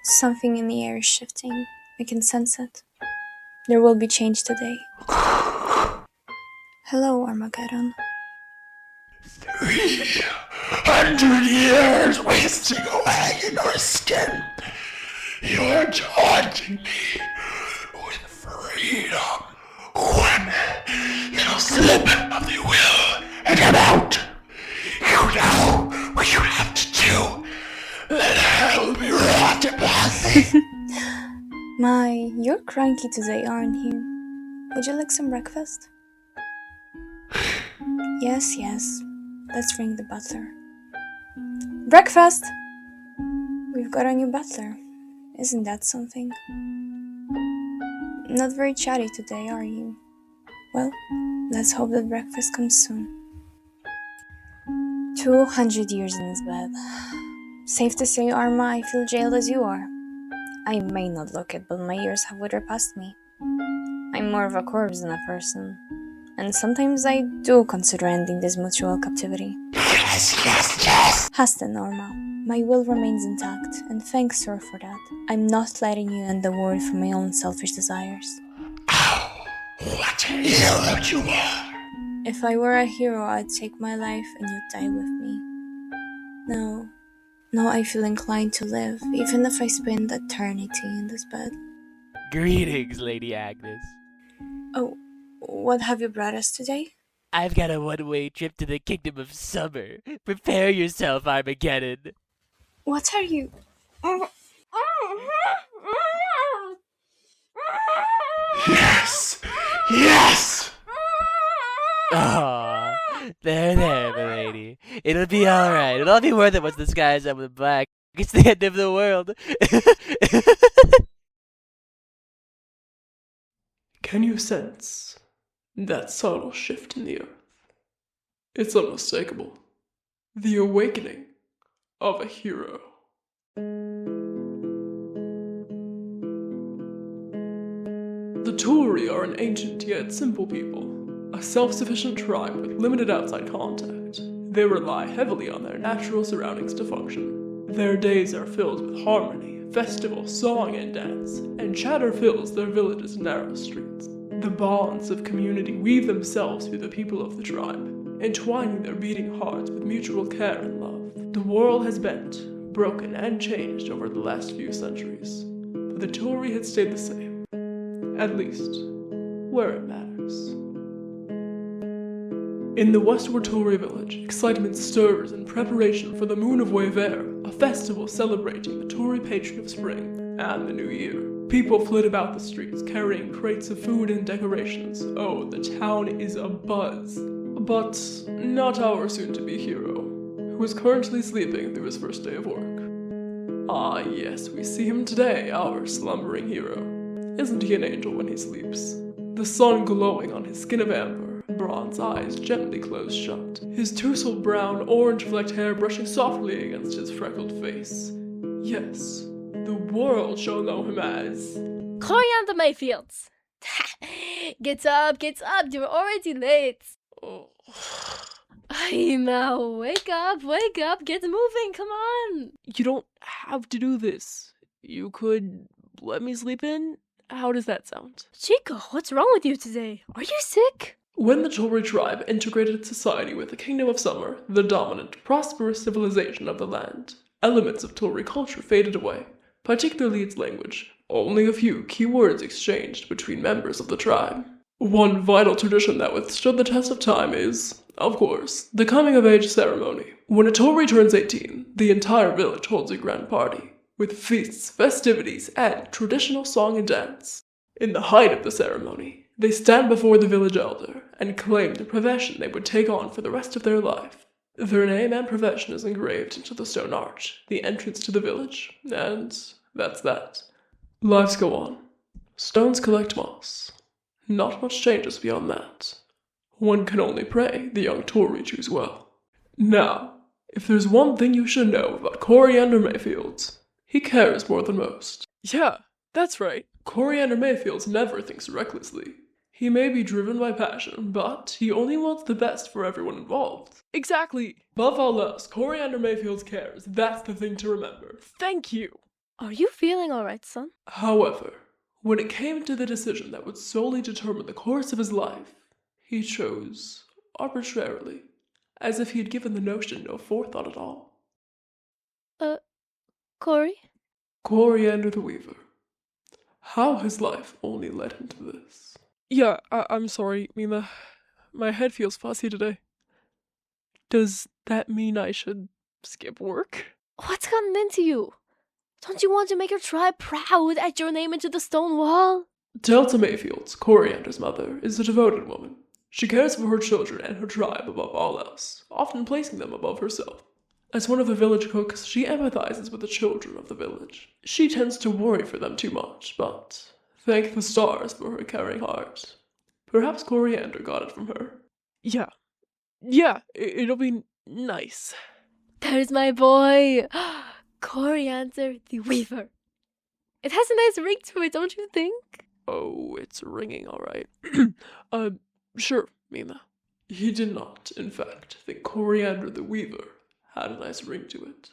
Something in the air is shifting. I can sense it. There will be change today. Hello, Armageddon. 300 years wasting away in your skin. You're taunting me with freedom. One little slip of the will and I'm out. You know what you have to do. Let hell be wrought upon me. My, you're cranky today, aren't you? Would you like some breakfast? Yes. Let's ring the butler. Breakfast! We've got a new butler. Isn't that something? Not very chatty today, are you? Well, let's hope that breakfast comes soon. 200 years in this bed. Safe to say, Arma, I feel jailed as you are. I may not look it, but my years have withered past me. I'm more of a corpse than a person. And sometimes I do consider ending this mutual captivity. Yes. Hasten, Arma. My will remains intact, and thanks, sir, for that. I'm not letting you end the world for my own selfish desires. Oh, what a hero you are. If I were a hero, I'd take my life and you'd die with me. No, I feel inclined to live, even if I spend eternity in this bed. Greetings, Lady Agnes. Oh, what have you brought us today? I've got a one-way trip to the Kingdom of Summer. Prepare yourself, Armageddon. What are you... Yes. Aww. There, my lady. It'll be alright. It'll all be worth it once the sky's up with black. It's the end of the world. Can you sense that subtle shift in the earth? It's unmistakable. The awakening of a hero. The Tory are an ancient yet simple people, a self-sufficient tribe with limited outside contact. They rely heavily on their natural surroundings to function. Their days are filled with harmony, festival, song, and dance, and chatter fills their village's narrow streets. The bonds of community weave themselves through the people of the tribe, entwining their beating hearts with mutual care and love. The world has bent, broken, and changed over the last few centuries, but the Tory had stayed the same, at least where it matters. In the westward Tory village, excitement stirs in preparation for the Moon of Wever, a festival celebrating the Tory patron of spring and the new year. People flit about the streets, carrying crates of food and decorations. Oh, the town is abuzz. But not our soon-to-be hero, who is currently sleeping through his first day of work. Ah, yes, we see him today, our slumbering hero. Isn't he an angel when he sleeps? The sun glowing on his skin of amber, bronze eyes gently closed shut, his tousled brown, orange-flecked hair brushing softly against his freckled face. Yes, the world shall know him as... Coriander Mayfield! Get up, you're already late! Oh. Hey, now, wake up, get moving, come on! You don't have to do this. You could let me sleep in? How does that sound? Chico, what's wrong with you today? Are you sick? When the Tory tribe integrated society with the Kingdom of Summer, the dominant, prosperous civilization of the land, elements of Tory culture faded away, particularly its language. Only a few key words exchanged between members of the tribe. One vital tradition that withstood the test of time is, of course, the coming-of-age ceremony. When a Tory turns 18, the entire village holds a grand party, with feasts, festivities, and traditional song and dance. In the height of the ceremony, they stand before the village elder and claim the profession they would take on for the rest of their life. Their name and profession is engraved into the stone arch, the entrance to the village, and that's that. Lives go on. Stones collect moss. Not much changes beyond that. One can only pray the young Tory choose well. Now, if there's one thing you should know about Coriander Mayfield, he cares more than most. Yeah, that's right. Coriander Mayfield never thinks recklessly. He may be driven by passion, but he only wants the best for everyone involved. Exactly. Above all else, Coriander Mayfield cares. That's the thing to remember. Thank you. Are you feeling alright, son? However, when it came to the decision that would solely determine the course of his life, he chose arbitrarily, as if he had given the notion no forethought at all. Corey? Coriander the Weaver. How has life only led him to this? Yeah, I'm sorry, Mima. My head feels fuzzy today. Does that mean I should skip work? What's gotten into you? Don't you want to make your tribe proud, etch your name into the stone wall? Delta Mayfield, Coriander's mother, is a devoted woman. She cares for her children and her tribe above all else, often placing them above herself. As one of the village cooks, she empathizes with the children of the village. She tends to worry for them too much, but thank the stars for her caring heart. Perhaps Coriander got it from her. Yeah, it'll be nice. There's my boy, Coriander the Weaver. It has a nice ring to it, don't you think? Oh, it's ringing all right. Sure, Mima. He did not, in fact, think Coriander the Weaver had a nice ring to it.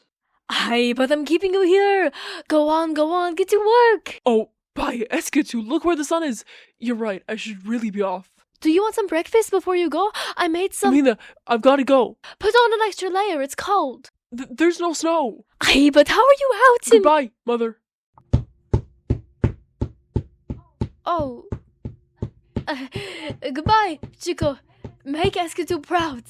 Aye, but I'm keeping you here. Go on, get to work. Oh, bye, Eskatu, look where the sun is. You're right, I should really be off. Do you want some breakfast before you go? I made some. Mina, I've got to go. Put on an extra layer, it's cold. There's no snow. Aye, but how are you out in... Goodbye, Mother. Oh. Goodbye, Chico. Make Eskatu proud.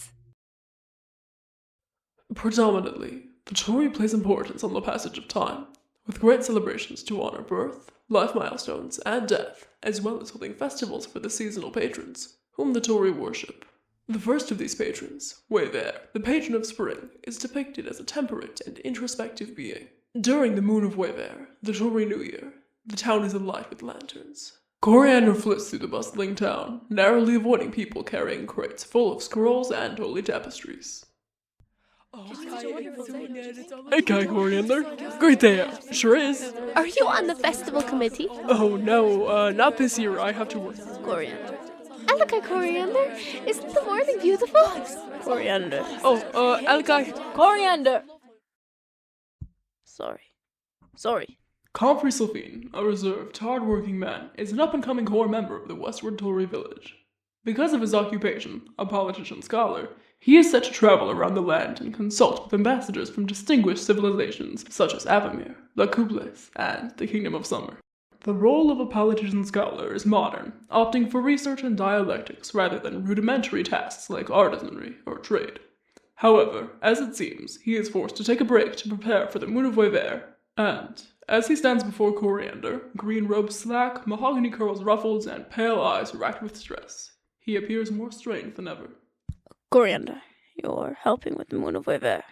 Predominantly, the Tory plays importance on the passage of time, with great celebrations to honor birth, life milestones, and death, as well as holding festivals for the seasonal patrons, whom the Tory worship. The first of these patrons, Xavier, the patron of spring, is depicted as a temperate and introspective being. During the moon of Xavier, the Tory New Year, the town is alight with lanterns. Coriander flits through the bustling town, narrowly avoiding people carrying crates full of scrolls and holy tapestries. Hey, Coriander. Great day out. Sure is. Are you on the festival committee? Oh, no, not this year. I have to work. Coriander. ELEQUAI, Coriander. Isn't the morning beautiful? Coriander. Oh, ELEQUAI. Coriander! Sorry. COMFREY SYLPHINE, a reserved, hard-working man, is an up-and-coming core member of the Westward Tory village. Because of his occupation, a politician scholar, he is set to travel around the land and consult with ambassadors from distinguished civilizations such as Avamir, the Kubles, and the Kingdom of Summer. The role of a politician scholar is modern, opting for research and dialectics rather than rudimentary tasks like artisanry or trade. However, as it seems, he is forced to take a break to prepare for the Moon of Xavier, and, as he stands before Coriander, green robes slack, mahogany curls ruffled, and pale eyes racked with stress, he appears more strained than ever. Coriander, you're helping with the Moon of Xavier.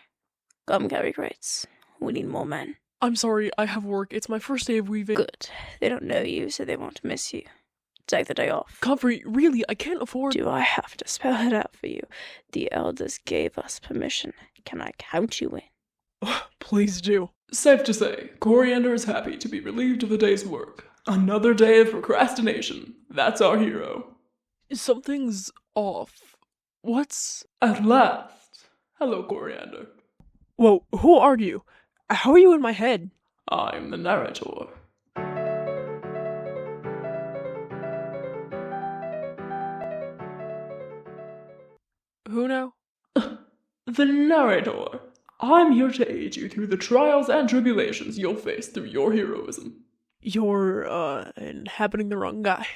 Come carry crates. We need more men. I'm sorry, I have work. It's my first day of weaving. Good. They don't know you, so they won't miss you. Take the day off. COMFREY, really, I can't afford... Do I have to spell it out for you? The elders gave us permission. Can I count you in? Please do. Safe to say, Coriander is happy to be relieved of the day's work. Another day of procrastination. That's our hero. Something's off. What's... At last. Hello, Coriander. Whoa, who are you? How are you in my head? I'm the narrator. Who now? The narrator. I'm here to aid you through the trials and tribulations you'll face through your heroism. You're, inhabiting the wrong guy.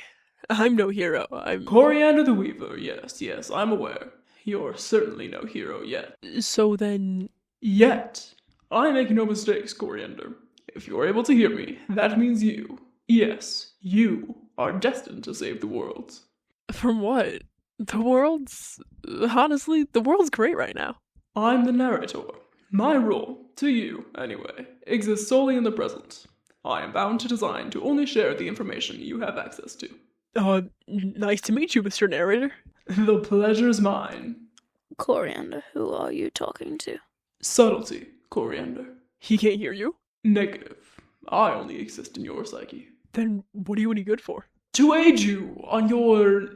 I'm no hero. I'm Coriander the Weaver, yes, I'm aware. You're certainly no hero yet. So then... Yet. I make no mistakes, Coriander. If you're able to hear me, that means you, yes, you, are destined to save the world. From what? The world's... Honestly, the world's great right now. I'm the narrator. My role, to you, anyway, exists solely in the present. I am bound to design to only share the information you have access to. Nice to meet you, Mr. Narrator. The pleasure's mine. Coriander, who are you talking to? Subtlety, Coriander. He can't hear you? Negative. I only exist in your psyche. Then what are you any good for? To aid you on your...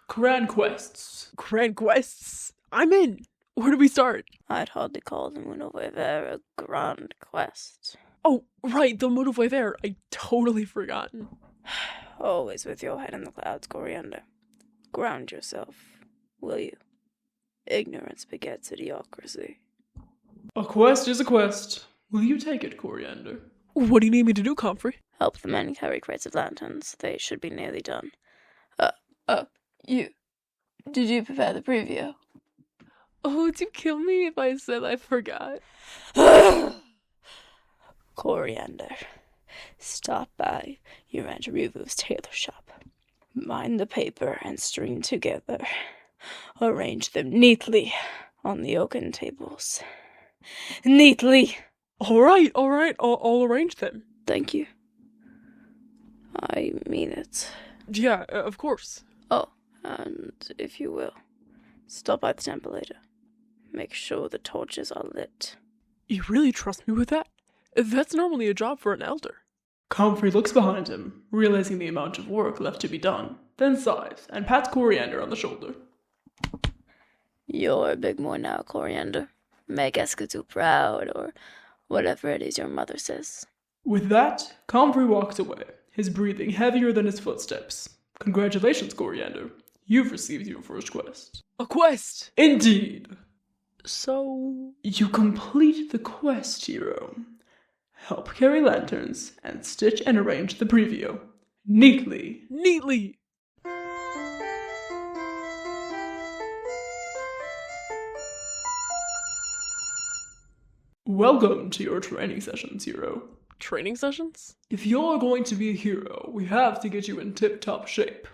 grand quests. Grand quests? I'm in. Where do we start? I'd hardly call the Moon of Xavier a grand quest. Oh, right, the motive way there. I totally forgotten. Always with your head in the clouds, Coriander. Ground yourself, will you? Ignorance begets idiocracy. A quest is a quest. Will you take it, Coriander? What do you need me to do, Comfrey? Help the men carry crates of lanterns. They should be nearly done. Did you prepare the preview? Oh, would you kill me if I said I forgot? Coriander, stop by your Aunt Revu's tailor shop. Bind the paper and string together. Arrange them neatly on the oaken tables. Neatly! All right, I'll arrange them. Thank you. I mean it. Yeah, of course. Oh, and if you will, stop by the temple later. Make sure the torches are lit. You really trust me with that? That's normally a job for an elder. Comfrey looks behind him, realizing the amount of work left to be done, then sighs and pats Coriander on the shoulder. You're a big boy now, Coriander. Make Escadou proud, or whatever it is your mother says. With that, Comfrey walks away, his breathing heavier than his footsteps. Congratulations, Coriander. You've received your first quest. A quest! Indeed! So, you complete the quest, hero. Help carry lanterns and stitch and arrange the preview. Neatly. Neatly! Welcome to your training sessions, hero. Training sessions? If you're going to be a hero, we have to get you in tip-top shape.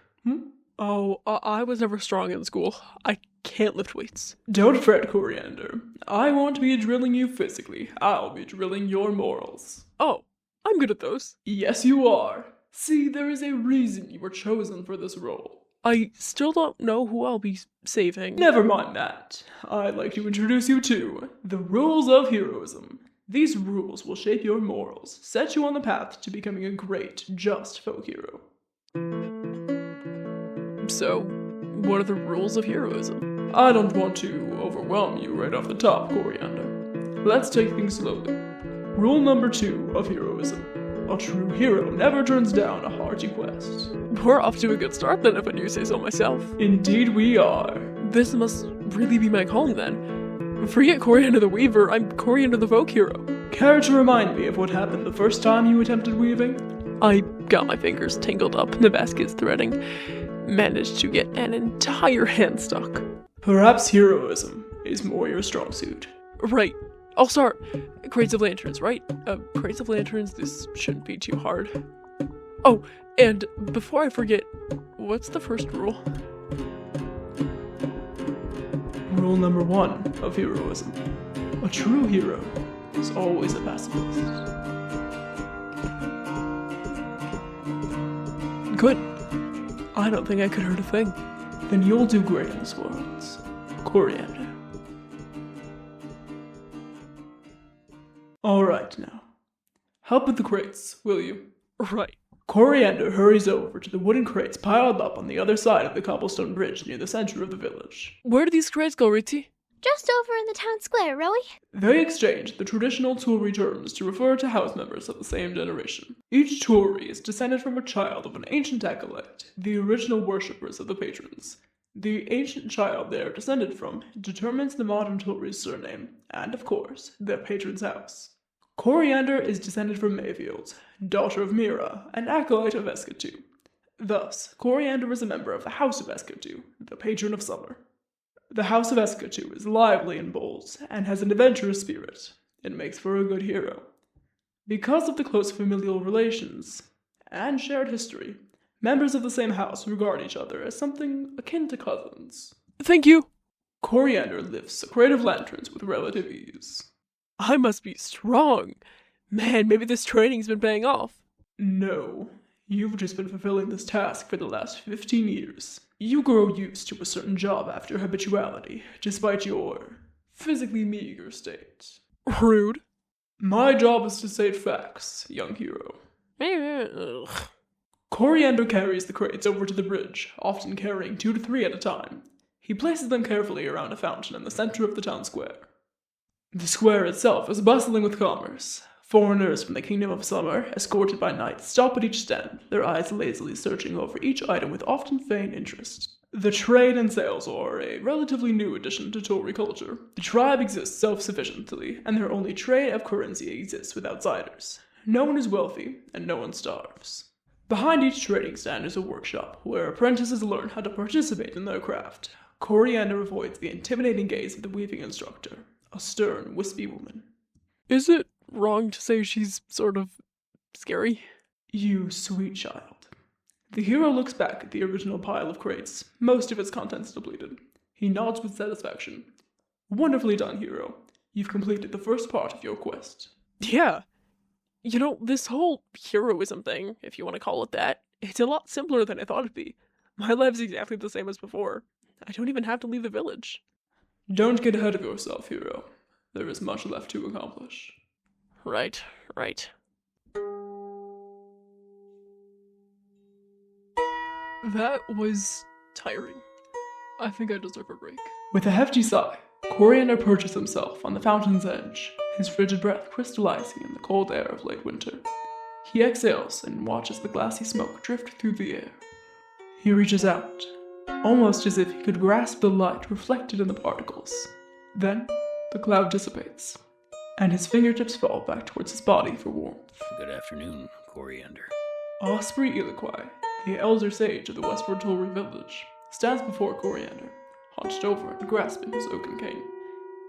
Oh, I was never strong in school. I can't lift weights. Don't fret, Coriander. I won't be drilling you physically. I'll be drilling your morals. Oh, I'm good at those. Yes, you are. See, there is a reason you were chosen for this role. I still don't know who I'll be saving. Never mind that. I'd like to introduce you to the rules of heroism. These rules will shape your morals, set you on the path to becoming a great, just folk hero. So, what are the rules of heroism? I don't want to overwhelm you right off the top, Coriander. Let's take things slowly. Rule number 2 of heroism. A true hero never turns down a hearty quest. We're off to a good start then, if I do say so myself. Indeed we are. This must really be my calling then. Forget Coriander the Weaver, I'm Coriander the folk hero. Care to remind me of what happened the first time you attempted weaving? I got my fingers tangled up in the basket's threading. Managed to get an entire hand stuck. Perhaps heroism is more your strong suit. Right. I'll start. Crates of lanterns, right? Crates of lanterns, this shouldn't be too hard. Oh, and before I forget, what's the first rule? Rule number 1 of heroism. A true hero is always a pacifist. Good. I don't think I could hurt a thing. Then you'll do great in this world, Coriander. Alright now. Help with the crates, will you? Right. Coriander hurries over to the wooden crates piled up on the other side of the cobblestone bridge near the center of the village. Where do these crates go, Ritzy? Just over in the town square, Rowie. They exchange the traditional Tory terms to refer to house members of the same generation. Each Tory is descended from a child of an ancient acolyte, the original worshippers of the patrons. The ancient child they are descended from determines the modern Tory's surname, and of course, their patron's house. Coriander is descended from Mayfield, daughter of Mira, an acolyte of Escadou. Thus, Coriander is a member of the House of Escadou, the patron of summer. The House of Escadou is lively and bold, and has an adventurous spirit. It makes for a good hero. Because of the close familial relations and shared history, members of the same house regard each other as something akin to cousins. Thank you! Coriander lifts a crate of lanterns with relative ease. I must be strong. Man, maybe this training's been paying off. No, you've just been fulfilling this task for the last 15 years. You grow used to a certain job after habituality, despite your physically meager state. Rude. My job is to state facts, young hero. Coriander carries the crates over to the bridge, often carrying 2 to 3 at a time. He places them carefully around a fountain in the center of the town square. The square itself is bustling with commerce. Foreigners from the Kingdom of Summer, escorted by knights, stop at each stand, their eyes lazily searching over each item with often feigned interest. The trade and sales are a relatively new addition to Tory culture. The tribe exists self-sufficiently, and their only trade of currency exists with outsiders. No one is wealthy, and no one starves. Behind each trading stand is a workshop, where apprentices learn how to participate in their craft. Coriander avoids the intimidating gaze of the weaving instructor, a stern, wispy woman. Is it wrong to say she's sort of scary? You sweet child. The hero looks back at the original pile of crates, most of its contents depleted. He nods with satisfaction. Wonderfully done, hero. You've completed the first part of your quest. Yeah. You know, this whole heroism thing, if you want to call it that, it's a lot simpler than I thought it'd be. My life's exactly the same as before. I don't even have to leave the village. Don't get ahead of yourself, hero. There is much left to accomplish. Right. That was tiring. I think I deserve a break. With a hefty sigh, Coriander perches himself on the fountain's edge, his frigid breath crystallizing in the cold air of late winter. He exhales and watches the glassy smoke drift through the air. He reaches out, almost as if he could grasp the light reflected in the particles. Then, the cloud dissipates, and his fingertips fall back towards his body for warmth. Good afternoon, Coriander. OSPREY ILEQUAI, the elder sage of the westward Tory village, stands before Coriander, hunched over and grasping his oaken cane.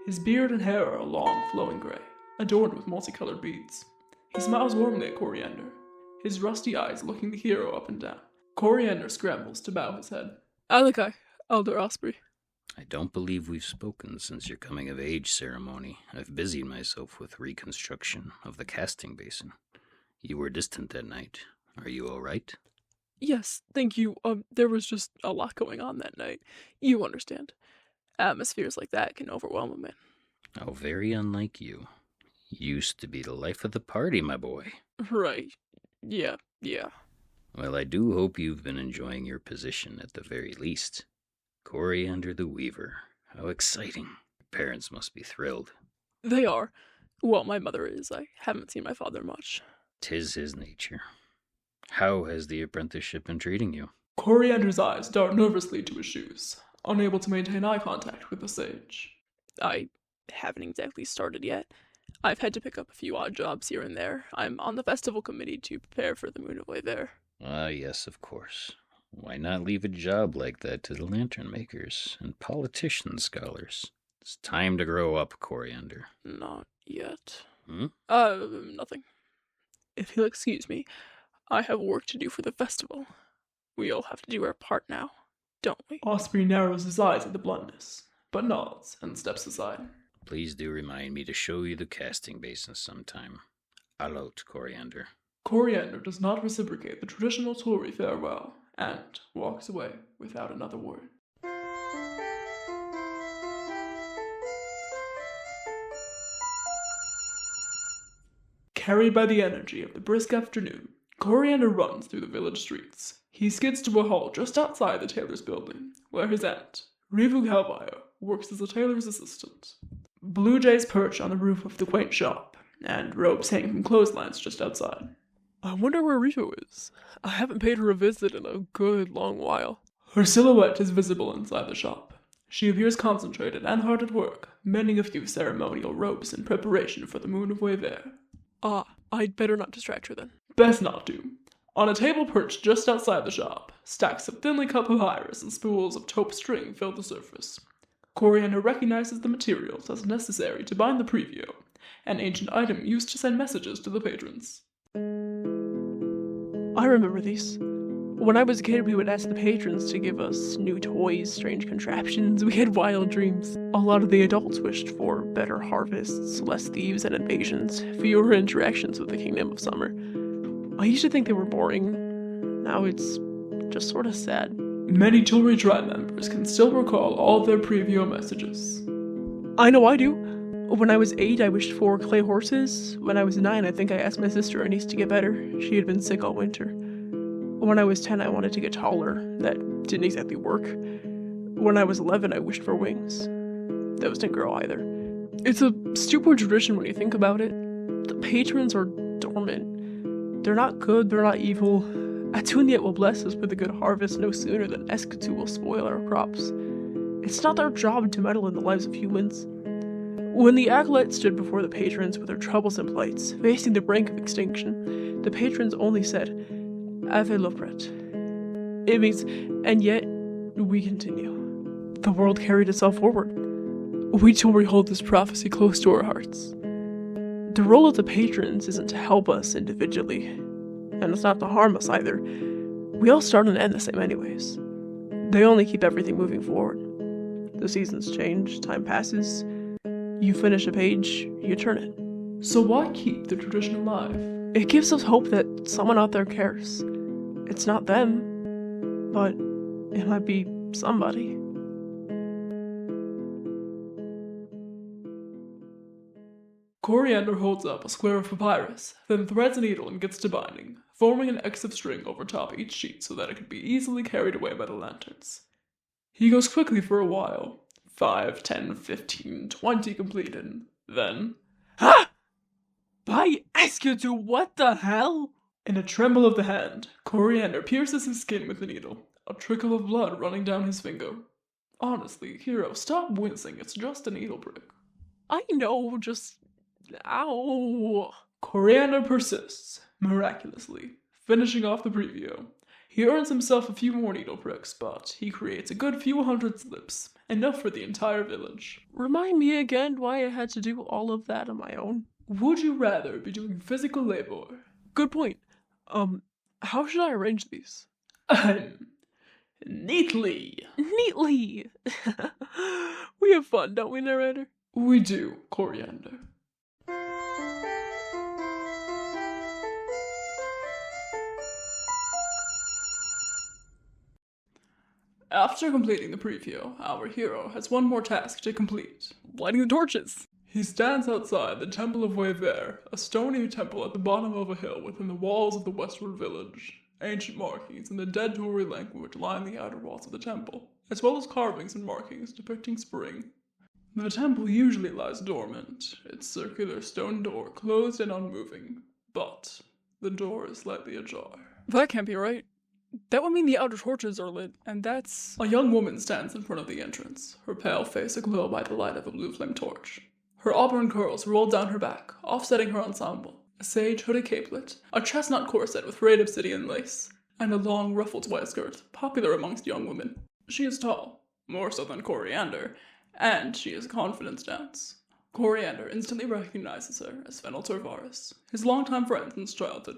His beard and hair are a long, flowing grey, adorned with multicolored beads. He smiles warmly at Coriander, his rusty eyes looking the hero up and down. Coriander scrambles to bow his head. ILEQUAI, Elder OSPREY. I don't believe we've spoken since your coming-of-age ceremony. I've busied myself with reconstruction of the casting basin. You were distant that night. Are you all right? Yes, thank you. There was just a lot going on that night. You understand. Atmospheres like that can overwhelm a man. How very unlike you. Used to be the life of the party, my boy. Right. Yeah. Well, I do hope you've been enjoying your position at the very least. Coriander the Weaver. How exciting. Your parents must be thrilled. They are. Well, my mother is. I haven't seen my father much. 'Tis his nature. How has the apprenticeship been treating you? Coriander's eyes dart nervously to his shoes, unable to maintain eye contact with the sage. I haven't exactly started yet. I've had to pick up a few odd jobs here and there. I'm on the festival committee to prepare for the Moon of Wever. Ah, yes, of course. Why not leave a job like that to the lantern makers and politician scholars? It's time to grow up, Coriander. Not yet. Hmm? Nothing. If you'll excuse me, I have work to do for the festival. We all have to do our part now, don't we? OSPREY narrows his eyes at the bluntness, but nods and steps aside. Please do remind me to show you the casting basin sometime. Alot, Coriander. Coriander does not reciprocate the traditional Tory farewell, and walks away without another word. Carried by the energy of the brisk afternoon, Coriander runs through the village streets. He skids to a hall just outside the tailor's building, where his aunt, Rivu Calvayo, works as a tailor's assistant. Blue jays perch on the roof of the quaint shop, and robes hang from clotheslines just outside. I wonder where Rivo is. I haven't paid her a visit in a good long while. Her silhouette is visible inside the shop. She appears concentrated and hard at work, mending a few ceremonial robes in preparation for the Moon of Wever. I'd better not distract her then. Best not to. On a table perched just outside the shop, stacks of thinly cut papyrus and spools of taupe string fill the surface. Coriander recognizes the materials as necessary to bind the preview, an ancient item used to send messages to the patrons. I remember these. When I was a kid, we would ask the patrons to give us new toys, strange contraptions. We had wild dreams. A lot of the adults wished for better harvests, less thieves and invasions, fewer interactions with the Kingdom of Summer. I used to think they were boring. Now it's just sort of sad. Many Tory tribe members can still recall all of their preview messages. I know I do. When I was 8, I wished for clay horses. When I was 9, I think I asked my sister Ellis to get better. She had been sick all winter. When I was 10, I wanted to get taller. That didn't exactly work. When I was 11, I wished for wings. Those didn't grow either. It's a stupid tradition when you think about it. The patrons are dormant. They're not good, they're not evil. Atun yet will bless us with a good harvest no sooner than Escatu will spoil our crops. It's not their job to meddle in the lives of humans. When the acolytes stood before the patrons with their troublesome plights, facing the brink of extinction, the patrons only said, Ave Lopret. It means, and yet, we continue. The world carried itself forward. We too hold this prophecy close to our hearts. The role of the patrons isn't to help us individually, and it's not to harm us either. We all start and end the same anyways. They only keep everything moving forward. The seasons change, time passes. You finish a page, you turn it. So why keep the tradition alive? It gives us hope that someone out there cares. It's not them, but it might be somebody. Coriander holds up a square of papyrus, then threads a needle and gets to binding, forming an X of string over top each sheet so that it can be easily carried away by the lanterns. He goes quickly for a while. 5, 10, 15, 20 completed. Then... Ha! By Escatu, what the hell? In a tremble of the hand, Coriander pierces his skin with the needle, a trickle of blood running down his finger. Honestly, Hero, stop wincing, it's just a needle prick. I know, just... Ow! Coriander persists, miraculously, finishing off the preview. He earns himself a few more needle pricks, but he creates a good few hundred slips, enough for the entire village. Remind me again why I had to do all of that on my own. Would you rather be doing physical labor? Good point. How should I arrange these? Neatly. Neatly! We have fun, don't we, narrator? We do, Coriander. After completing the preview, our hero has one more task to complete. Lighting the torches. He stands outside the Temple of WYNRIC, a stony temple at the bottom of a hill within the walls of the westward village. Ancient markings in the dead Tory language line the outer walls of the temple, as well as carvings and markings depicting spring. The temple usually lies dormant, its circular stone door closed and unmoving, but the door is slightly ajar. That can't be right. That would mean the outer torches are lit, and that's... A young woman stands in front of the entrance, her pale face aglow by the light of a blue flame torch. Her auburn curls roll down her back, offsetting her ensemble, a sage hooded capelet, a chestnut corset with red obsidian lace, and a long ruffled white skirt, popular amongst young women. She is tall, more so than Coriander, and she has a confidence dance. Coriander instantly recognizes her as FENNEL TORVARIS, his longtime friend since childhood.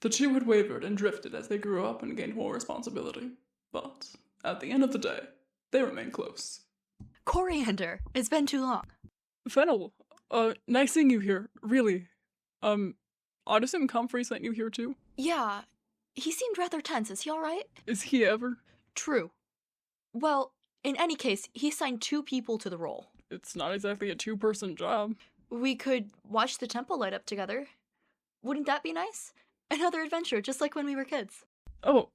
The two had wavered and drifted as they grew up and gained more responsibility, but at the end of the day, they remain close. Coriander, it's been too long. FENNEL, nice seeing you here, really. I'd assume COMFREY sent you here too? Yeah, he seemed rather tense, is he alright? Is he ever? True. Well, in any case, he assigned 2 people to the role. It's not exactly a 2-person job. We could watch the temple light up together. Wouldn't that be nice? Another adventure, just like when we were kids. Oh,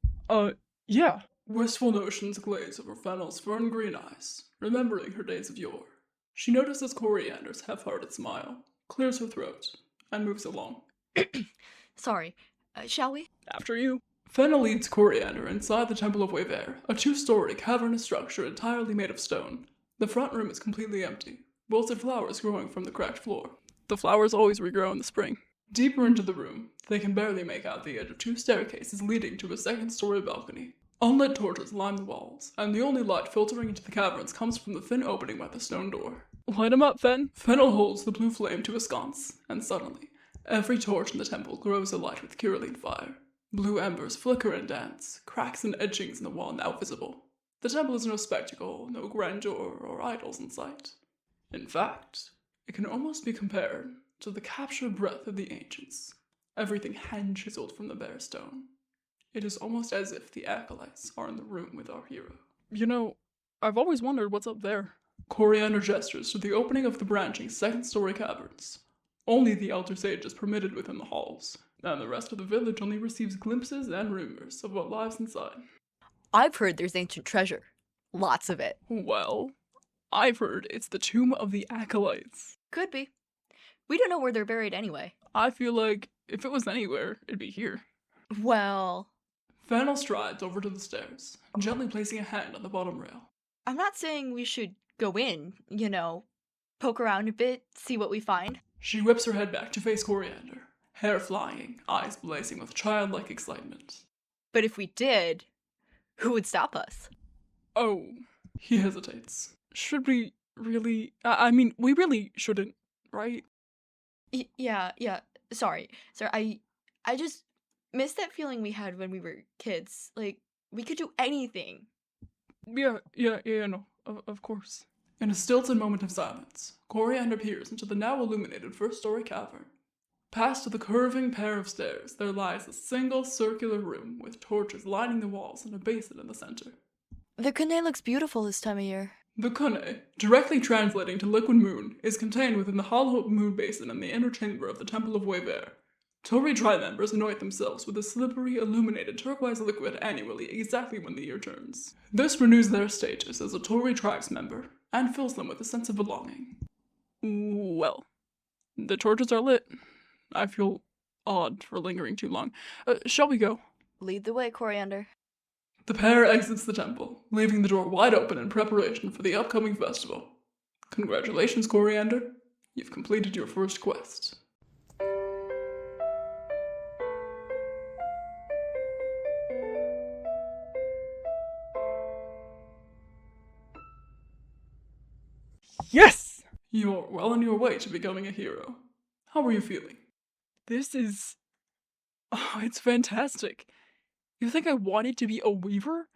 yeah. Wistful notions glaze over Fennel's fern-green eyes, remembering her days of yore. She notices Coriander's half-hearted smile, clears her throat, and moves along. Sorry, shall we? After you. Fennel leads Coriander inside the Temple of WYNRIC, a 2-story cavernous structure entirely made of stone. The front room is completely empty, wilted flowers growing from the cracked floor. The flowers always regrow in the spring. Deeper into the room, they can barely make out the edge of 2 staircases leading to a 2nd-story balcony. Unlit torches line the walls, and the only light filtering into the caverns comes from the thin opening by the stone door. Light 'em up, Fen. Fennel holds the blue flame to a sconce, and suddenly, every torch in the temple glows alight with Curylene fire. Blue embers flicker and dance, cracks and edgings in the wall now visible. The temple is no spectacle, no grandeur or idols in sight. In fact, it can almost be compared to the captured breath of the ancients, everything hand-chiseled from the bare stone. It is almost as if the acolytes are in the room with our hero. You know, I've always wondered what's up there. Coriander gestures to the opening of the branching 2nd-story caverns. Only the elder sage is permitted within the halls, and the rest of the village only receives glimpses and rumors of what lies inside. I've heard there's ancient treasure. Lots of it. Well, I've heard it's the tomb of the acolytes. Could be. We don't know where they're buried anyway. I feel like if it was anywhere, it'd be here. Well, FENNEL strides over to the stairs, gently placing a hand on the bottom rail. I'm not saying we should go in, poke around a bit, see what we find. She whips her head back to face Coriander, hair flying, eyes blazing with childlike excitement. But if we did, who would stop us? Oh, He hesitates. should we really? I mean, we really shouldn't, right? Yeah. Sorry. I just miss that feeling we had when we were kids. Like, we could do anything. Yeah, no, of course. In a stilted moment of silence, Coriander peers into the now illuminated first-story cavern. Past the curving pair of stairs, there lies a single circular room with torches lining the walls and a basin in the center. The Kune looks beautiful this time of year. The Kune, directly translating to liquid moon, is contained within the hollow moon basin in the inner chamber of the Temple of Weber. Tori tribe members anoint themselves with a slippery, illuminated turquoise liquid annually, exactly when the year turns. This renews their status as a Tori tribes member, and fills them with a sense of belonging. Well, the torches are lit. I feel odd for lingering too long. Shall we go? Lead the way, Coriander. The pair exits the temple, leaving the door wide open in preparation for the upcoming festival. Congratulations, Coriander. You've completed your first quest. Yes! You're well on your way to becoming a hero. How are you feeling? This is... Oh, it's fantastic. You think I wanted to be a weaver?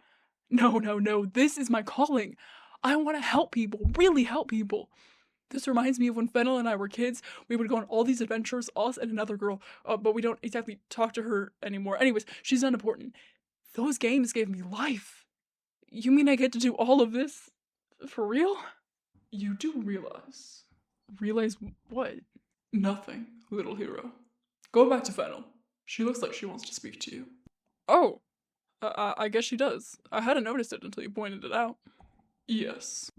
No. This is my calling. I want to help people, really help people. This reminds me of when Fennel and I were kids. We would go on all these adventures, us and another girl, but we don't exactly talk to her anymore. Anyways, she's unimportant. Those games gave me life. You mean I get to do all of this? For real? You do realize... Realize what? Nothing, little hero. Go back to Fennel. She looks like she wants to speak to you. Oh, I guess she does. I hadn't noticed it until you pointed it out. Yes.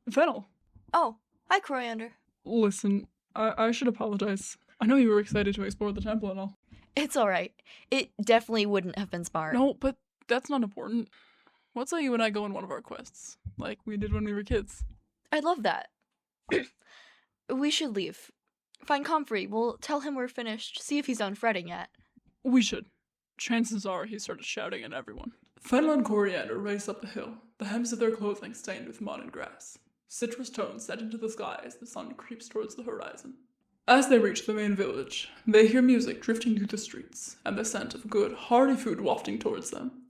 Fennel. Oh, hi, Coriander. Listen, I should apologize. I know you were excited to explore the temple and all. It's alright. It definitely wouldn't have been smart. No, but that's not important. What say you and I go on one of our quests, like we did when we were kids? I'd love that. We should leave. Find COMFREY. We'll tell him we're finished, see if he's done fretting yet. We should. Chances are he started shouting at everyone. Fennel and Coriander race up the hill, the hems of their clothing stained with mud and grass. Citrus tones set into the sky as the sun creeps towards the horizon. As they reach the main village, they hear music drifting through the streets, and the scent of good, hearty food wafting towards them.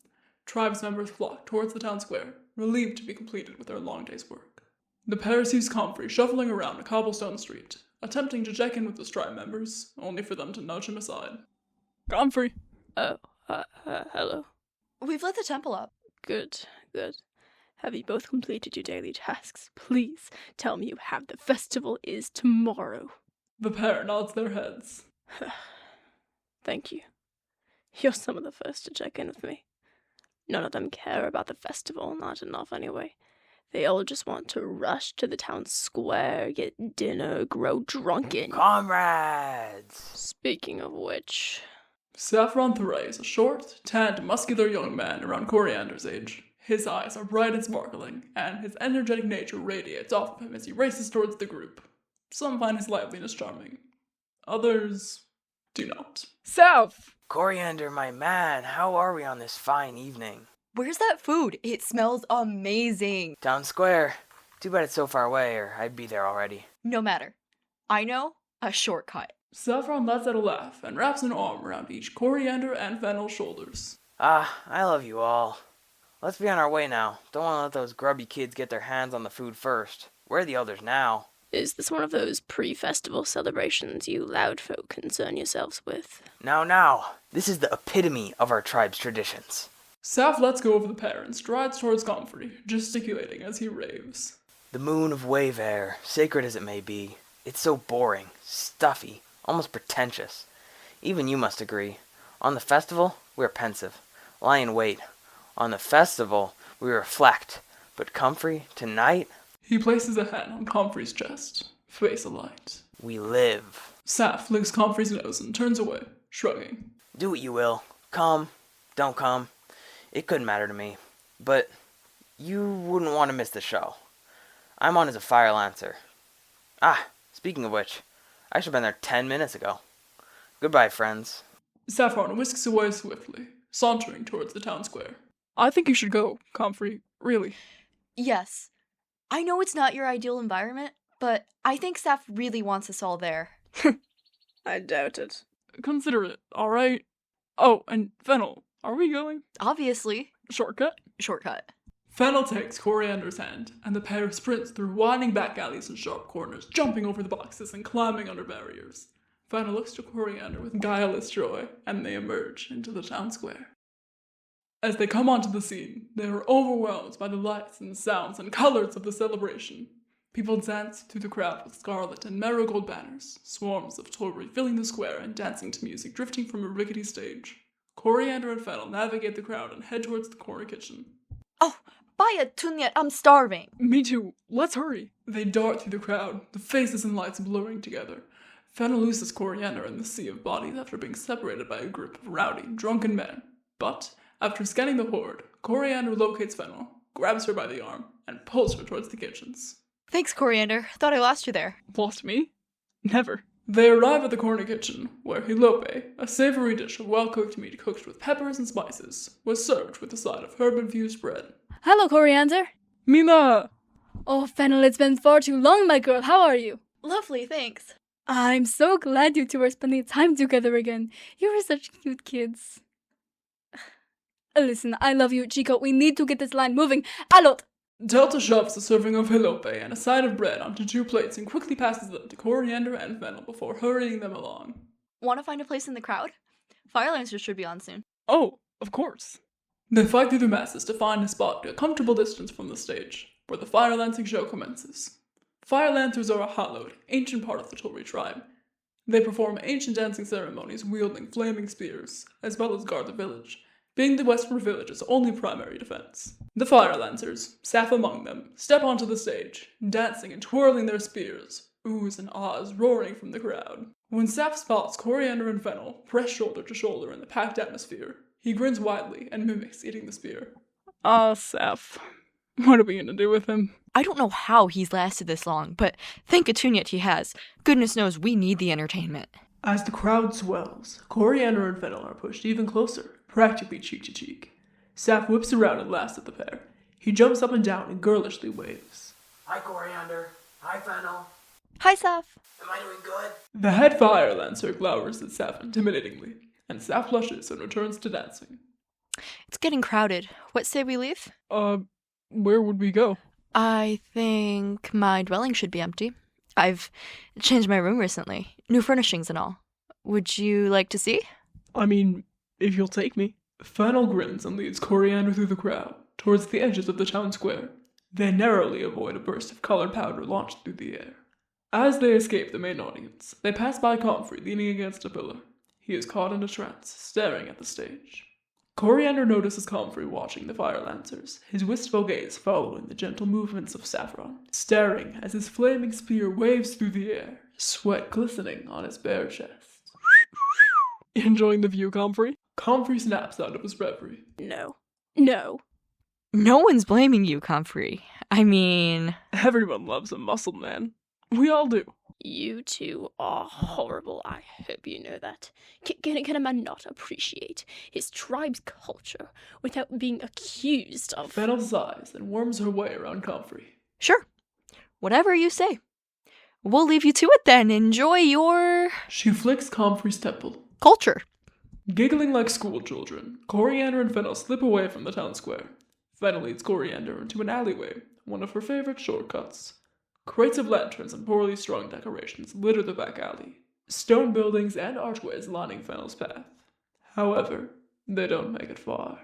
Tribes members flock towards the town square, relieved to be completed with their long day's work. The pair sees COMFREY shuffling around a cobblestone street, attempting to check in with the tribe members, only for them to nudge him aside. COMFREY. Oh, hello. We've lit the temple up. Good. Have you both completed your daily tasks? Please tell me how the festival is tomorrow. The pair nods their heads. Thank you. You're some of the first to check in with me. None of them care about the festival, not enough anyway. They all just want to rush to the town square, get dinner, grow drunken. Comrades! Speaking of which... SAFFRON THERIÉ is a short, tanned, muscular young man around Coriander's age. His eyes are bright and sparkling, and his energetic nature radiates off of him as he races towards the group. Some find his liveliness charming. Others do not. South! Coriander, my man, how are we on this fine evening? Where's that food? It smells amazing. Town square. Too bad it's so far away, or I'd be there already. No matter. I know a shortcut. SAFFRON lets out a laugh and wraps an arm around each Coriander and Fennel's shoulders. I love you all. Let's be on our way now. Don't want to let those grubby kids get their hands on the food first. Where are the others now? Is this one of those pre-festival celebrations you loud folk concern yourselves with? Now. This is the epitome of our tribe's traditions. Saf lets go of the pair and strides towards COMFREY, gesticulating as he raves. The moon of Wever, sacred as it may be, it's so boring, stuffy, almost pretentious. Even you must agree. On the festival, we're pensive, lie in wait. On the festival, we reflect. But COMFREY, tonight... He places a hand on COMFREY's chest, face alight. We live. Saf licks Comfrey's nose and turns away, shrugging. Do what you will. Come, don't come. It couldn't matter to me. But you wouldn't want to miss the show. I'm on as a fire lancer. Ah, speaking of which, I should have been there 10 minutes ago. Goodbye, friends. Saffron whisks away swiftly, sauntering towards the town square. I think you should go, Comfrey. Really. Yes. I know it's not your ideal environment, but I think Saf really wants us all there. I doubt it. Consider it, alright? Oh, and Fennel, are we going? Obviously. Shortcut? Shortcut. Fennel takes Coriander's hand, and the pair sprints through winding back alleys and sharp corners, jumping over the boxes and climbing under barriers. Fennel looks to Coriander with guileless joy, and they emerge into the town square. As they come onto the scene, they are overwhelmed by the lights and sounds and colors of the celebration. People dance through the crowd with scarlet and marigold banners, swarms of Tory filling the square and dancing to music drifting from a rickety stage. Coriander and Fennel navigate the crowd and head towards the corner kitchen. Oh, buy a tune yet, I'm starving. Me too. Let's hurry. They dart through the crowd, the faces and lights blurring together. Fennel loses Coriander in the sea of bodies after being separated by a group of rowdy, drunken men. But, after scanning the horde, Coriander locates Fennel, grabs her by the arm, and pulls her towards the kitchens. Thanks, Coriander. Thought I lost you there. Lost me? Never. They arrive at the corner kitchen, where hilope, a savory dish of well-cooked meat cooked with peppers and spices, was served with a side of herb-infused bread. Hello, Coriander. Mina! Oh, Fennel, it's been far too long, my girl. How are you? Lovely, thanks. I'm so glad you two are spending time together again. You were such cute kids. Listen, I love you, Chico. We need to get this line moving. Alot! Delta shoves a serving of hilope and a side of bread onto 2 plates and quickly passes them to Coriander and Fennel before hurrying them along. Want to find a place in the crowd? Fire lancers should be on soon. Oh, of course. They fight through the masses to find a spot a comfortable distance from the stage, where the fire lancing show commences. Fire lancers are a hallowed, ancient part of the Tory tribe. They perform ancient dancing ceremonies wielding flaming spears, as well as guard the village, being the Western village's only primary defense. The fire lancers, Saf among them, step onto the stage, dancing and twirling their spears, oohs and ahs roaring from the crowd. When Saf spots Coriander and Fennel pressed shoulder to shoulder in the packed atmosphere, he grins widely and mimics eating the spear. Saf. What are we gonna do with him? I don't know how he's lasted this long, but thank a tune yet he has. Goodness knows we need the entertainment. As the crowd swells, Coriander and Fennel are pushed even closer, practically cheek to cheek. Saf whips around and laughs at the pair. He jumps up and down and girlishly waves. Hi, Coriander. Hi, Fennel. Hi, Saf. Am I doing good? The head fire lancer glowers at Saf intimidatingly, and Saf flushes and returns to dancing. It's getting crowded. What say we leave? Where would we go? I think my dwelling should be empty. I've changed my room recently. New furnishings and all. Would you like to see? I mean, if you'll take me. Fennel grins and leads Coriander through the crowd, towards the edges of the town square. They narrowly avoid a burst of colored powder launched through the air. As they escape the main audience, they pass by Comfrey leaning against a pillar. He is caught in a trance, staring at the stage. Coriander notices Comfrey watching the fire lancers, his wistful gaze following the gentle movements of Saffron, staring as his flaming spear waves through the air, sweat glistening on his bare chest. Enjoying the view, Comfrey? Comfrey snaps out of his reverie. No. No. No one's blaming you, Comfrey. I mean... Everyone loves a muscled man. We all do. You two are horrible. I hope you know that. Can a man not appreciate his tribe's culture without being accused of... Fennel sighs and worms her way around Comfrey. Sure. Whatever you say. We'll leave you to it then. Enjoy your... She flicks Comfrey's temple. culture. Giggling like school children, Coriander and Fennel slip away from the town square. Fennel leads Coriander into an alleyway, one of her favorite shortcuts. Crates of lanterns and poorly strung decorations litter the back alley, stone buildings and archways lining Fennel's path. However, they don't make it far.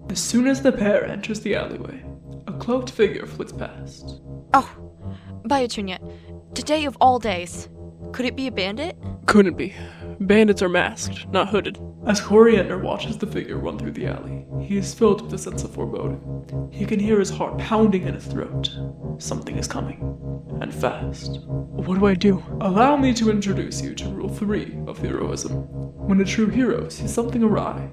As soon as the pair enters the alleyway, a cloaked figure flits past. Oh, Biotunya, today of all days, could it be a bandit? Couldn't be. Bandits are masked, not hooded. As Coriander watches the figure run through the alley, He is filled with a sense of foreboding. He can hear his heart pounding in his throat. Something is coming, and fast. What do I do? Allow me to introduce you to Rule 3 of Heroism. When a true hero sees something awry,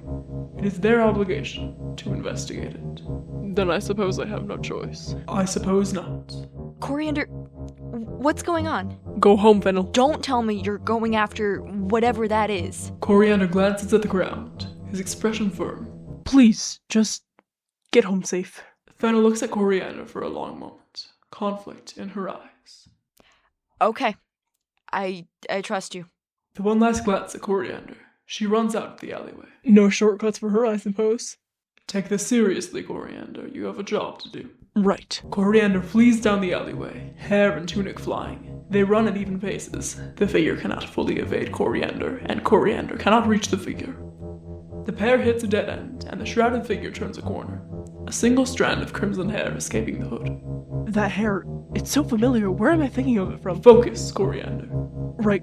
it is their obligation to investigate it. Then I suppose I have no choice. I suppose not. Coriander, what's going on? Go home, Fennel. Don't tell me you're going after whatever that is. Coriander glances at the ground, his expression firm. Please, just get home safe. Fennel looks at Coriander for a long moment, conflict in her eyes. Okay. I trust you. The one last glance at Coriander, she runs out of the alleyway. No shortcuts for her, I suppose. Take this seriously, Coriander. You have a job to do. Right. Coriander flees down the alleyway, hair and tunic flying. They run at even paces. The figure cannot fully evade Coriander, and Coriander cannot reach the figure. The pair hits a dead end, and the shrouded figure turns a corner. A single strand of crimson hair escaping the hood. That hair, it's so familiar. Where am I thinking of it from? Focus, Coriander. Right,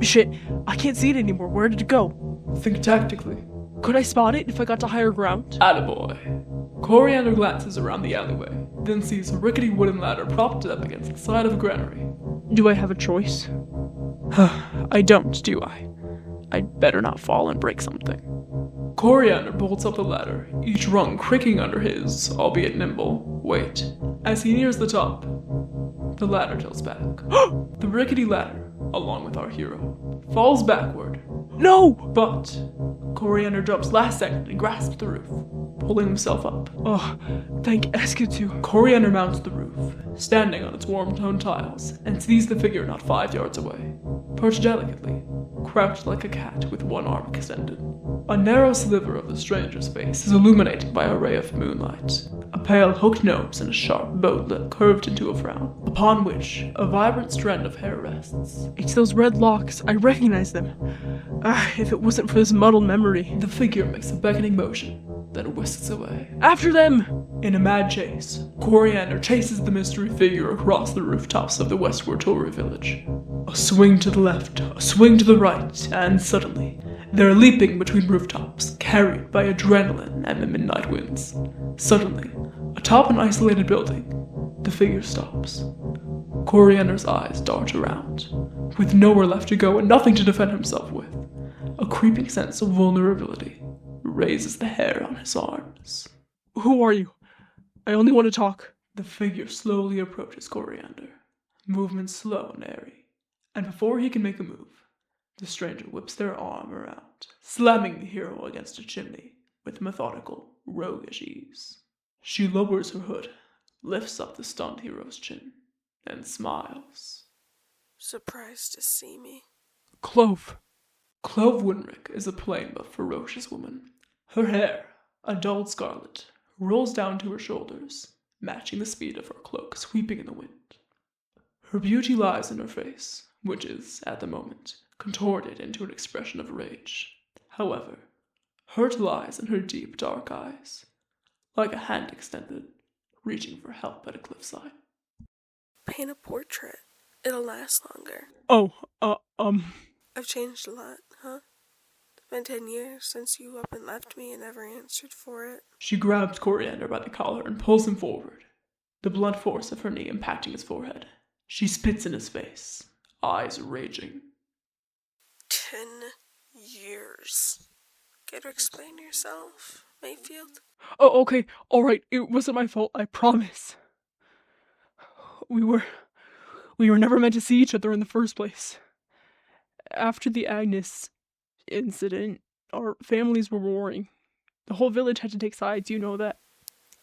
shit. I can't see it anymore. Where did it go? Think tactically. Could I spot it if I got to higher ground? Attaboy. Coriander glances around the alleyway, then sees a rickety wooden ladder propped up against the side of a granary. Do I have a choice? I don't, do I? I'd better not fall and break something. Coriander bolts up the ladder, each rung creaking under his, albeit nimble, weight. As he nears the top, the ladder tilts back. The rickety ladder, along with our hero, falls backward. No! But Coriander jumps last second and grasps the roof, pulling himself up. Oh, thank Esketu. Coriander mounts the roof, standing on its warm-toned tiles, and sees the figure not 5 yards away, perched delicately, crouched like a cat with one arm extended. A narrow sliver of the stranger's face is illuminated by a ray of moonlight, a pale hooked nose and a sharp bowed lip curved into a frown, upon which a vibrant strand of hair rests. It's those red locks. I recognize them. If it wasn't for this muddled memory. The figure makes a beckoning motion, then whisks away. After them! In a mad chase, Coriander chases the mystery figure across the rooftops of the westward Tory village. A swing to the left, a swing to the right, and suddenly, they're leaping between rooftops, carried by adrenaline and the midnight winds. Suddenly, atop an isolated building, the figure stops. Coriander's eyes dart around. With nowhere left to go and nothing to defend himself with, a creeping sense of vulnerability raises the hair on his arms. Who are you? I only want to talk. The figure slowly approaches Coriander, movement slow and airy, and before he can make a move, the stranger whips their arm around, slamming the hero against a chimney with methodical, roguish ease. She lowers her hood, lifts up the stunned hero's chin, and smiles. Surprised to see me? Clove. Clove WYNRIC is a plain but ferocious woman. Her hair, a dull scarlet, rolls down to her shoulders, matching the speed of her cloak sweeping in the wind. Her beauty lies in her face, which is, at the moment, contorted into an expression of rage. However, hurt lies in her deep, dark eyes, like a hand extended, reaching for help at a cliffside. Paint a portrait. It'll last longer. I've changed a lot, huh? It's been 10 years since you up and left me and never answered for it. She grabs Coriander by the collar and pulls him forward, the blunt force of her knee impacting his forehead. She spits in his face, eyes raging. 10 years. Care to explain yourself, Mayfield? Oh, okay. Alright. It wasn't my fault, I promise. We were never meant to see each other in the first place. After the AGNES incident, our families were warring. The whole village had to take sides, you know that.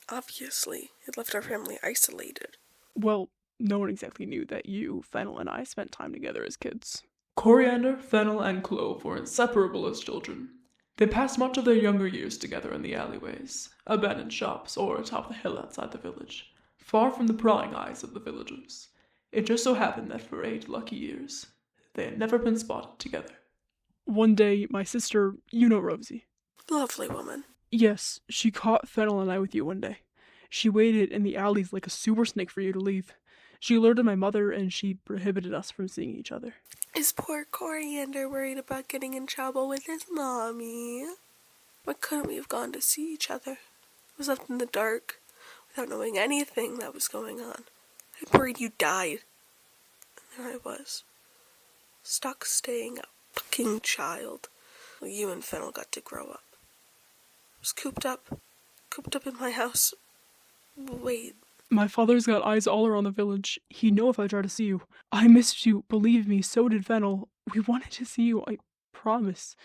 Obviously, it left our family isolated. Well, no one exactly knew that you, Fennel, and I spent time together as kids. Coriander, Fennel, and Clove were inseparable as children. They passed much of their younger years together in the alleyways, abandoned shops, or atop the hill outside the village, far from the prying eyes of the villagers. It just so happened that for 8 lucky years, they had never been spotted together. One day, my sister, you know Rosie. Lovely woman. Yes, she caught Fennel and I with you one day. She waited in the alleys like a sewer snake for you to leave. She alerted my mother and she prohibited us from seeing each other. Is poor Coriander worried about getting in trouble with his mommy? Why couldn't we have gone to see each other? I was left in the dark, without knowing anything that was going on. I worried you died. And there I was, stuck staying a fucking child, while you and Fennel got to grow up. I was cooped up in my house. Wait. My father's got eyes all around the village. He'd know if I tried to see you. I missed you, believe me, so did Fennel. We wanted to see you, I promise.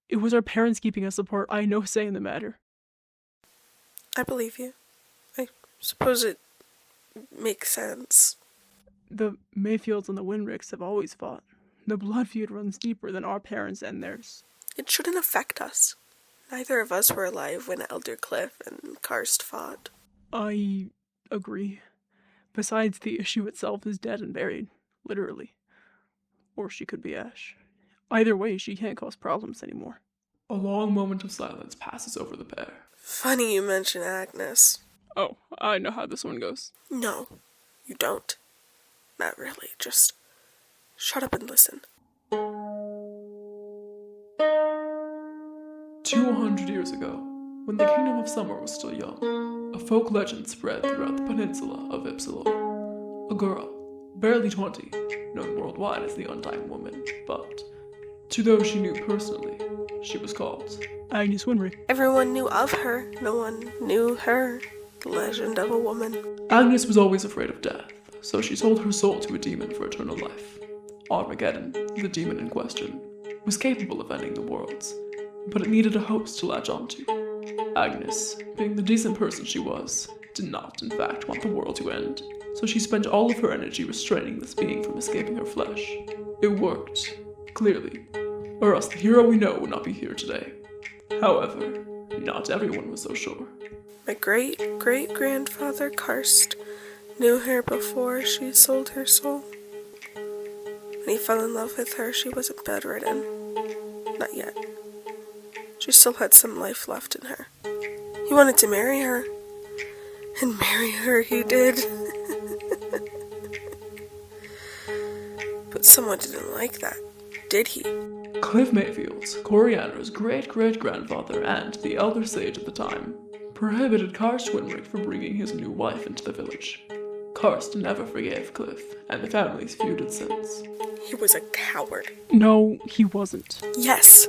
It was our parents keeping us apart. I had no say in the matter. I believe you. I suppose it makes sense. The Mayfields and the WYNRICs have always fought. The blood feud runs deeper than our parents and theirs. It shouldn't affect us. Neither of us were alive when Elder Cliff and Karst fought. I agree. Besides, the issue itself is dead and buried. Literally. Or she could be Ash. Either way, she can't cause problems anymore. A long moment of silence passes over the pair. Funny you mention AGNES. Oh, I know how this one goes. No, you don't. Not really, just shut up and listen. 200 years ago, when the Kingdom of Summer was still young, a folk legend spread throughout the peninsula of Ypsilon. A girl, barely 20, known worldwide as the Undying Woman, but to those she knew personally, she was called Agnes WYNRIC. Everyone knew of her, no one knew her. The legend of a woman. Agnes was always afraid of death, so she sold her soul to a demon for eternal life. Armageddon, the demon in question, was capable of ending the worlds, but it needed a host to latch onto. Agnes, being the decent person she was, did not, in fact, want the world to end, so she spent all of her energy restraining this being from escaping her flesh. It worked, clearly, or else the hero we know would not be here today. However, not everyone was so sure. My great-great-grandfather Karst knew her before she sold her soul. When he fell in love with her, she wasn't bedridden. Not yet. She still had some life left in her. He wanted to marry her. And marry her he did. But someone didn't like that, did he? Cliff Mayfield, Coriander's great-great-grandfather and the elder sage at the time, prohibited Karst WYNRIC from bringing his new wife into the village. Karst never forgave Cliff, and the families feuded since. He was a coward. No, he wasn't. Yes,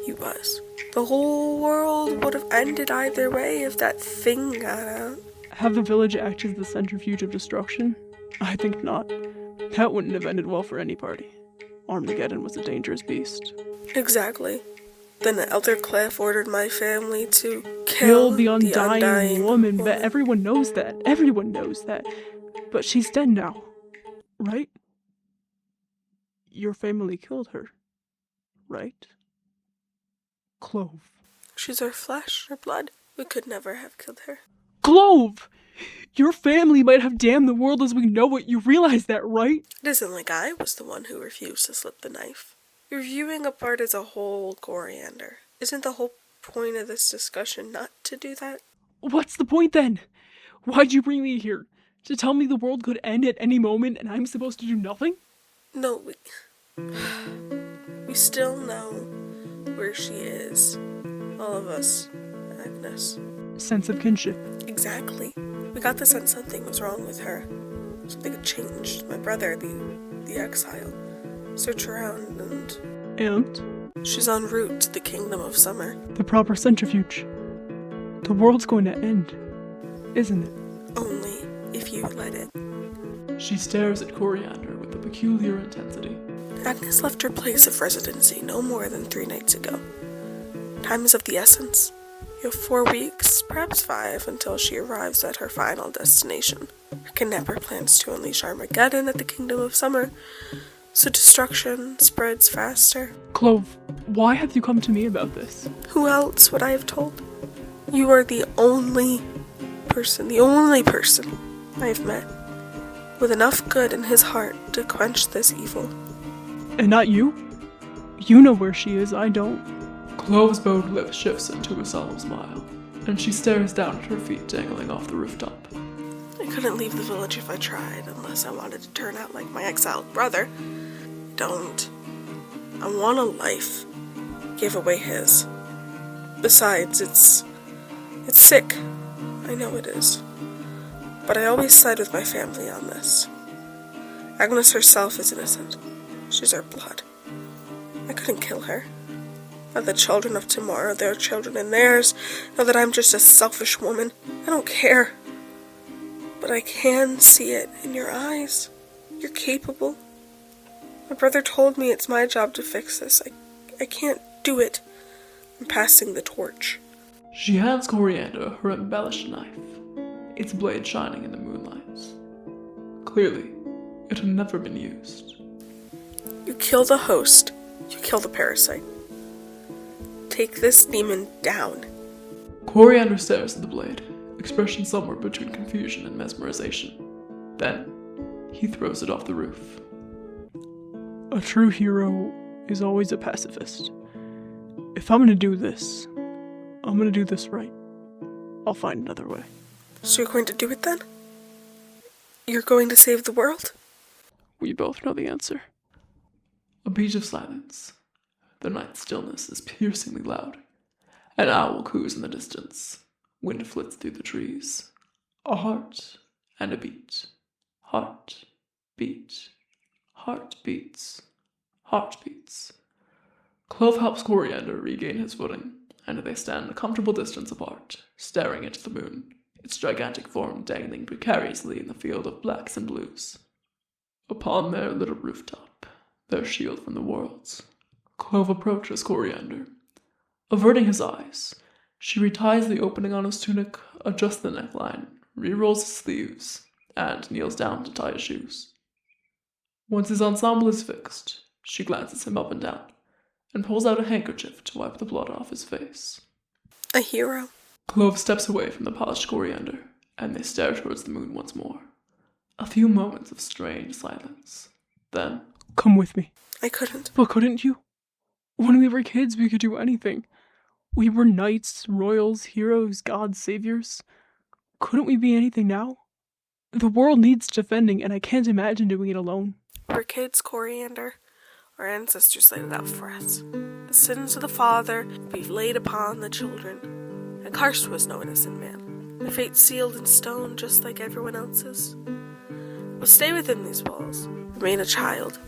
he was. The whole world would have ended either way if that thing got out. Have the village act as the centrifuge of destruction? I think not. That wouldn't have ended well for any party. Armageddon was a dangerous beast. Exactly. Then Elder Cliff ordered my family to kill the undying woman. But everyone knows that. Everyone knows that. But she's dead now. Right? Your family killed her. Right? Clove. She's our flesh, our blood. We could never have killed her. Clove! Your family might have damned the world as we know it. You realize that, right? It isn't like I was the one who refused to slip the knife. You're viewing a part as a whole, Coriander. Isn't the whole point of this discussion not to do that? What's the point then? Why'd you bring me here? To tell me the world could end at any moment and I'm supposed to do nothing? No, we still know where she is. All of us, Agnes. Sense of kinship. Exactly. We got the sense something was wrong with her. Something had changed. My brother, the exile. Search around and? She's en route to the Kingdom of Summer. The proper centrifuge. The world's going to end, isn't it? Only if you let it. She stares at Coriander with a peculiar intensity. Agnes left her place of residency no more than 3 nights ago. Time is of the essence. You have 4 weeks, perhaps 5, until she arrives at her final destination. Her kidnapper plans to unleash Armageddon at the Kingdom of Summer, so destruction spreads faster. Clove, why have you come to me about this? Who else would I have told? You are the only person I have met with enough good in his heart to quench this evil. And not you? You know where she is, I don't. Clove's bowed lip shifts into a solemn smile, and she stares down at her feet dangling off the rooftop. I couldn't leave the village if I tried, unless I wanted to turn out like my exiled brother. Don't. I want a life. Gave away his. Besides, it's sick. I know it is. But I always side with my family on this. Agnes herself is innocent. She's our blood. I couldn't kill her. Now the children of tomorrow, their children and theirs, know that I'm just a selfish woman. I don't care. But I can see it in your eyes. You're capable. My brother told me it's my job to fix this. I can't do it. I'm passing the torch. She hands Coriander her embellished knife, its blade shining in the moonlight. Clearly, it had never been used. You kill the host, you kill the parasite. Take this demon down. Coriander stares at the blade, expression somewhere between confusion and mesmerization. Then, he throws it off the roof. A true hero is always a pacifist. If I'm gonna do this, I'm gonna do this right. I'll find another way. So you're going to do it then? You're going to save the world? We both know the answer. A beat of silence. The night stillness is piercingly loud. An owl coos in the distance. Wind flits through the trees. A heart and a beat. Heart, beat. Heart beats. Heart beats. Clove helps Coriander regain his footing, and they stand a comfortable distance apart, staring into the moon, its gigantic form dangling precariously in the field of blacks and blues. Upon their little rooftop, their shield from the worlds, Clove approaches Coriander. Averting his eyes, she reties the opening on his tunic, adjusts the neckline, re-rolls his sleeves, and kneels down to tie his shoes. Once his ensemble is fixed, she glances him up and down, and pulls out a handkerchief to wipe the blood off his face. A hero. Clove steps away from the polished Coriander, and they stare towards the moon once more. A few moments of strange silence. Then, come with me. I couldn't. But couldn't you? When we were kids, we could do anything. We were knights, royals, heroes, gods, saviors. Couldn't we be anything now? The world needs defending, and I can't imagine doing it alone. We're kids, Coriander. Our ancestors laid it out for us. The sins of the father be laid upon the children. And Karst was no innocent man. A fate sealed in stone just like everyone else's. We'll stay within these walls. Remain a child.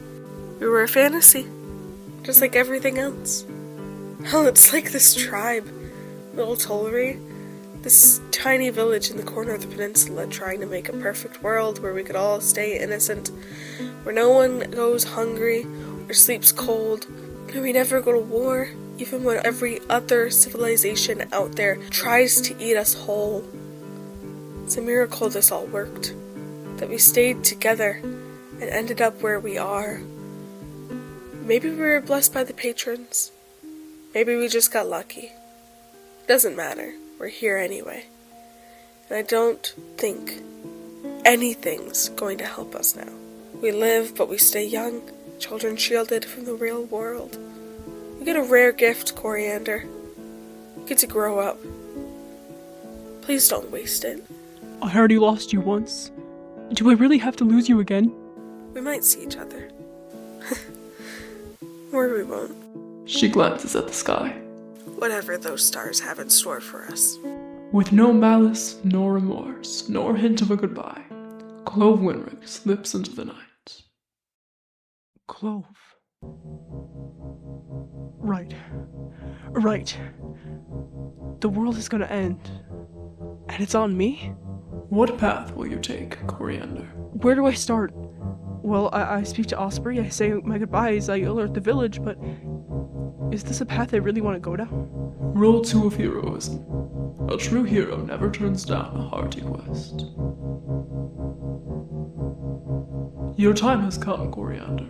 We were a fantasy. Just like everything else. Hell, it's like this tribe. Little TORVARIS. This tiny village in the corner of the peninsula trying to make a perfect world where we could all stay innocent. Where no one goes hungry or sleeps cold. Where we never go to war, even when every other civilization out there tries to eat us whole. It's a miracle this all worked. That we stayed together and ended up where we are. Maybe we were blessed by the patrons. Maybe we just got lucky. Doesn't matter. We're here anyway. And I don't think anything's going to help us now. We live, but we stay young. Children shielded from the real world. You get a rare gift, Coriander. You get to grow up. Please don't waste it. I already lost you once. Do I really have to lose you again? We might see each other. Or we won't. She glances at the sky. Whatever those stars have in store for us. With no malice, nor remorse, nor hint of a goodbye, Clove WYNRIC slips into the night. Clove. Right. Right. The world is gonna end. And it's on me? What path will you take, Coriander? Where do I start? Well, I speak to OSPREY, I say my goodbyes, I alert the village, but is this a path I really want to go down? Rule 2 of Heroism. A true hero never turns down a hearty quest. Your time has come, Coriander.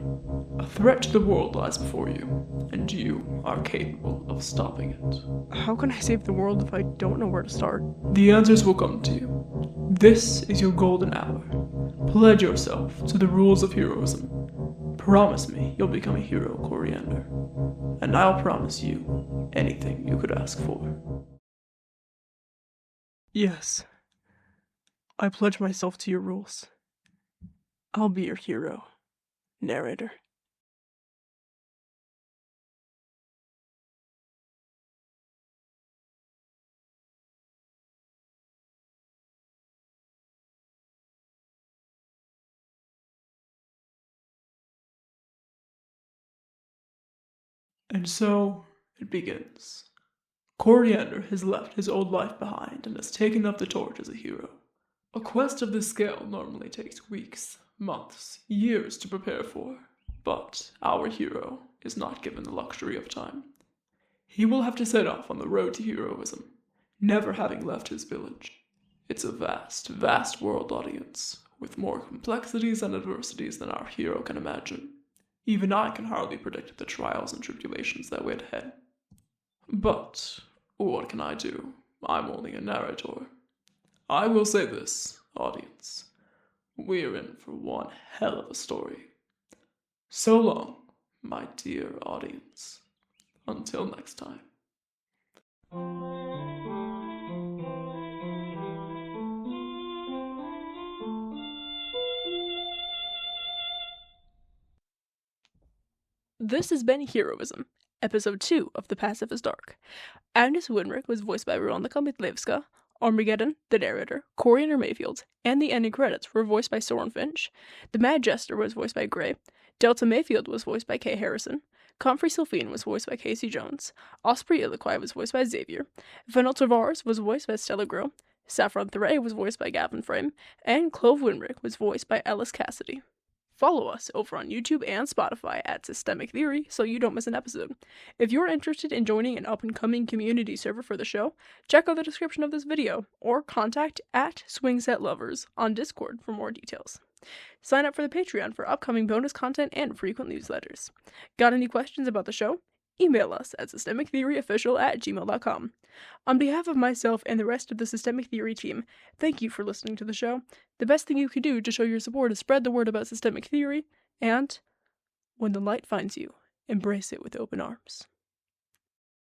A threat to the world lies before you, and you are capable of stopping it. How can I save the world if I don't know where to start? The answers will come to you. This is your golden hour. Pledge yourself to the rules of heroism. Promise me you'll become a hero, Coriander. And I'll promise you anything you could ask for. Yes. I pledge myself to your rules. I'll be your hero, narrator. And so it begins. Coriander has left his old life behind and has taken up the torch as a hero. A quest of this scale normally takes weeks, months, years to prepare for, but our hero is not given the luxury of time. He will have to set off on the road to heroism, never having left his village. It's a vast, vast world audience, with more complexities and adversities than our hero can imagine. Even I can hardly predict the trials and tribulations that wait ahead. But what can I do? I'm only a narrator. I will say this, audience. We're in for one hell of a story. So long, my dear audience. Until next time. This has been Heroism, Episode 2 of the Pacifist Arc. AGNES WYNRIC was voiced by Weronika Mytlewska. ARMAGEDDON, the narrator, Coriander Mayfield, and the ending credits were voiced by Soren Finch. The MAD JESTER was voiced by Gray. Delta Mayfield was voiced by Kay Harrison. COMFREY SYLPHINE was voiced by Casey Jones. OSPREY ILEQUAI was voiced by Xavier. FENNEL TORVARIS was voiced by Stella. SAFFRON THERIÉ was voiced by Gavin, and CLOVE WYNRIC was voiced by Ellis Cassidy. Follow us over on YouTube and Spotify at Systemic Theory so you don't miss an episode. If you're interested in joining an up-and-coming community server for the show, check out the description of this video or contact @SwingSetLovers on Discord for more details. Sign up for the Patreon for upcoming bonus content and frequent newsletters. Got any questions about the show? Email us at systemictheoryofficial@gmail.com. On behalf of myself and the rest of the Systemic Theory team, thank you for listening to the show. The best thing you can do to show your support is spread the word about systemic theory, and when the light finds you, embrace it with open arms.